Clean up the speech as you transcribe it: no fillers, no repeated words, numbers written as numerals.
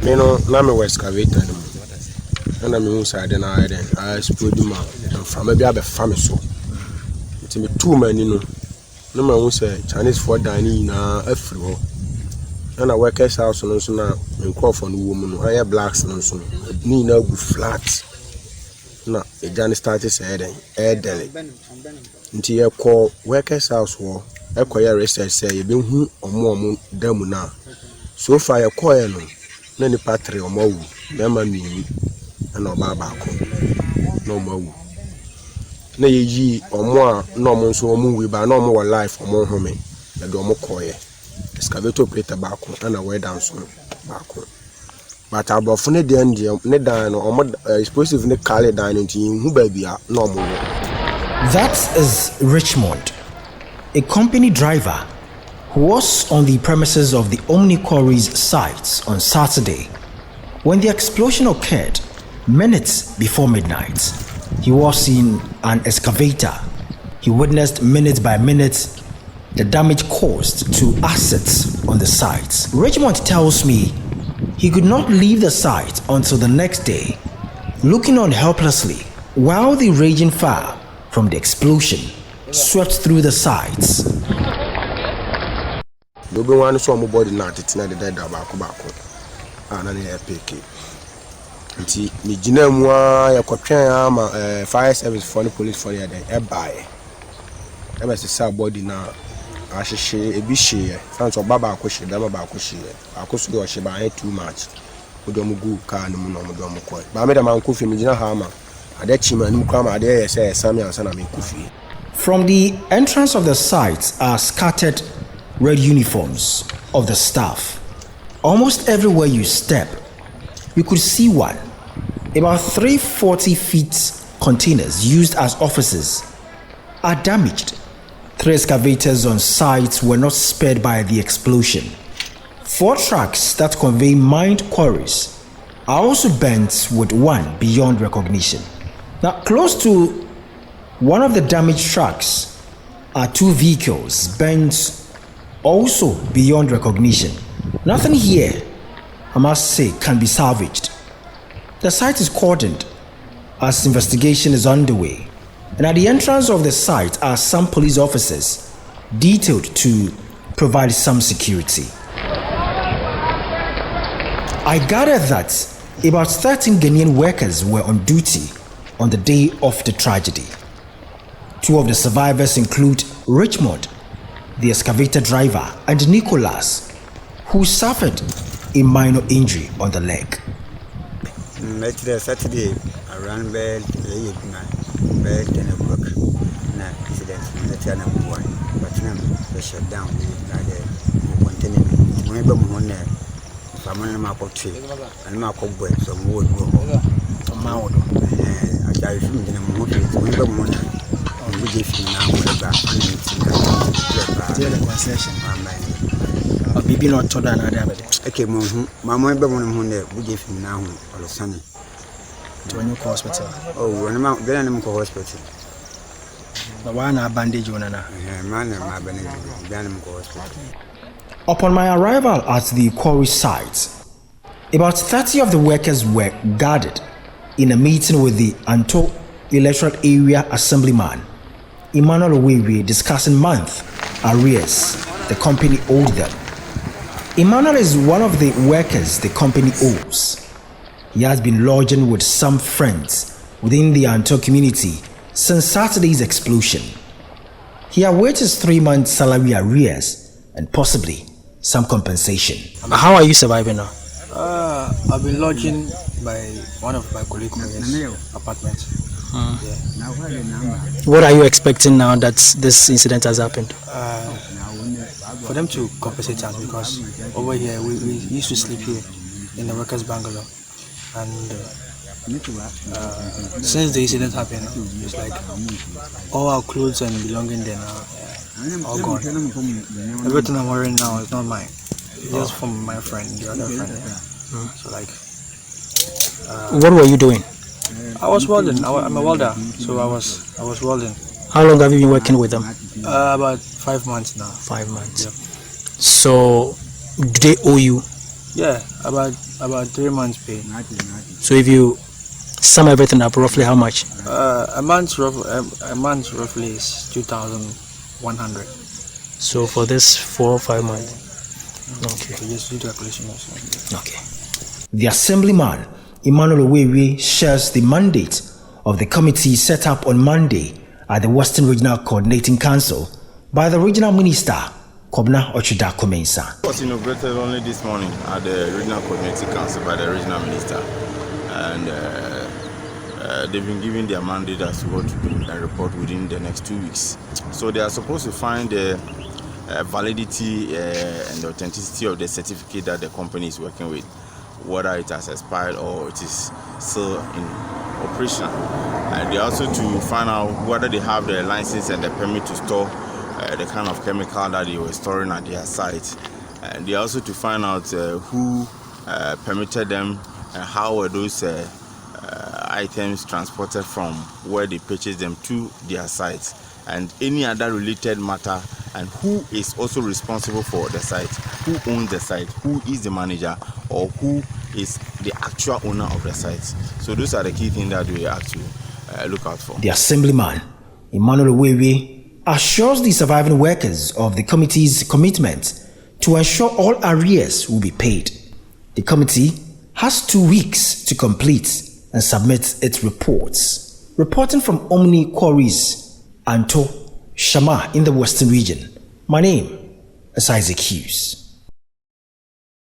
Me no, na me was excavator no. And I'm inside and I spread them out. And from maybe I be family so. It's me 2 men, you know. No man will say Chinese for dining na everywhere. And I workers house no so na and call for no woman. I have blacks no so. Ni na go flat. Na e Johnny started say air deli. Nti ye call workers house wo. E call your research say you be hu omo dam na. So far you call no. Na ni patre omo wu. Na ma mi and no babako. No more. Na ye omo a no mo so omo we ba no mo life omo home. Na do mo koye. Excavator operator bako and a way down so bako. But above ne the end ne dan no explosive ne kale dan nti hu ba bia no mo. That is Richmond, a company driver who was on the premises of the OMNI Quarrie's sites on Saturday when the explosion occurred minutes before midnight. He was in an excavator. He witnessed minute by minute the damage caused to assets on the site. Richmond tells me he could not leave the site until the next day, looking on helplessly while the raging fire from the explosion swept through the sites. One saw my body not it's not the dead bako. And I pick it. Nti ni gina mu a yakotwen ama fire service for the police for the day buy e be say body na ahihye ebi hye fanso baba akohye dama ba akohye akoso do hye ba too much odomu gu car no mu no odomu koy ba me da man kofi mi gina ha ma ade chima ni kwa ma ade ye say sami ansa na me kofi. From the entrance of the site are scattered red uniforms of the staff. Almost everywhere you step you could see one. About 340 feet containers used as offices are damaged. 3 excavators on site were not spared by the explosion. 4 trucks that convey mined quarries are also bent with one beyond recognition. Now, close to one of the damaged trucks are 2 vehicles bent also beyond recognition. Nothing here, I must say, can be salvaged. The site is cordoned as investigation is underway, and at the entrance of the site are some police officers detailed to provide some security. I gathered that about 13 Ghanaian workers were on duty on the day of the tragedy. 2 of the survivors include Richmond, the excavator driver, and Nicholas, who suffered a minor injury on the leg. Saturday around bed 10 o'clock. Na incident na number 1. But now they shut down the container. Remember money. Family ma ko tree and ma ko boy so mo do to ma wo do I try to na mo do remember money. We give him now back and the concession. Bibi not to that other. Okay, Mamma, we give him now or Sunny to a new hospital. Oh, when I'm out there, I'm go hospital. But why not bandage on man, my hospital. Upon my arrival at the quarry site, about 30 of the workers were gathered in a meeting with the Anto Electoral Area Assemblyman Emmanuel Owewe discussing month arrears the company owed them. Emmanuel is one of the workers the company owes. He has been lodging with some friends within the Anto community since Saturday's explosion. He awaits his 3-month salary arrears and possibly some compensation. How are you surviving now? I've been lodging by one of my colleagues' apartments. Yeah. What are you expecting now that this incident has happened? For them to compensate us, because over here we used to sleep here in the workers' bungalow, and since the incident happened, it's like all our clothes and belongings then are all gone. Everything I'm wearing now is not mine. It's just from my friend, the other friend. So like, what were you doing? I was welding. I'm a welder, so I was welding. How long have you been working with them? About 5 months now. 5 months. Yep. So, do they owe you? Yeah, about 3 months pay. So if you sum everything up, roughly how much? A month roughly is 2,100. So for this 4 or 5 months. Okay. So just do the calculation also. Okay. The assemblyman, Emmanuel Owewe, shares the mandate of the committee set up on Monday at the Western Regional Coordinating Council by the Regional Minister, Kobna Ochida Komensa. It was inaugurated only this morning at the Regional Coordinating Council by the Regional Minister. And they've been given their mandate as to what to do and report within the next 2 weeks. So they are supposed to find the validity and the authenticity of the certificate that the company is working with, whether it has expired or it is still in operation. And they also to find out whether they have the license and the permit to store the kind of chemical that they were storing at their site. And they also to find out who permitted them and how were those items transported from where they purchased them to their sites, and any other related matter, and who is also responsible for the site, who owns the site, who is the manager, or who is the actual owner of the site. So those are the key things that we have to look out for. The assemblyman, Emmanuel Owewe, assures the surviving workers of the committee's commitment to ensure all arrears will be paid. The committee has 2 weeks to complete and submit its reports. Reporting from OMNI Quarriees, Anto Shama in the Western Region. My name is Isaac Hughes.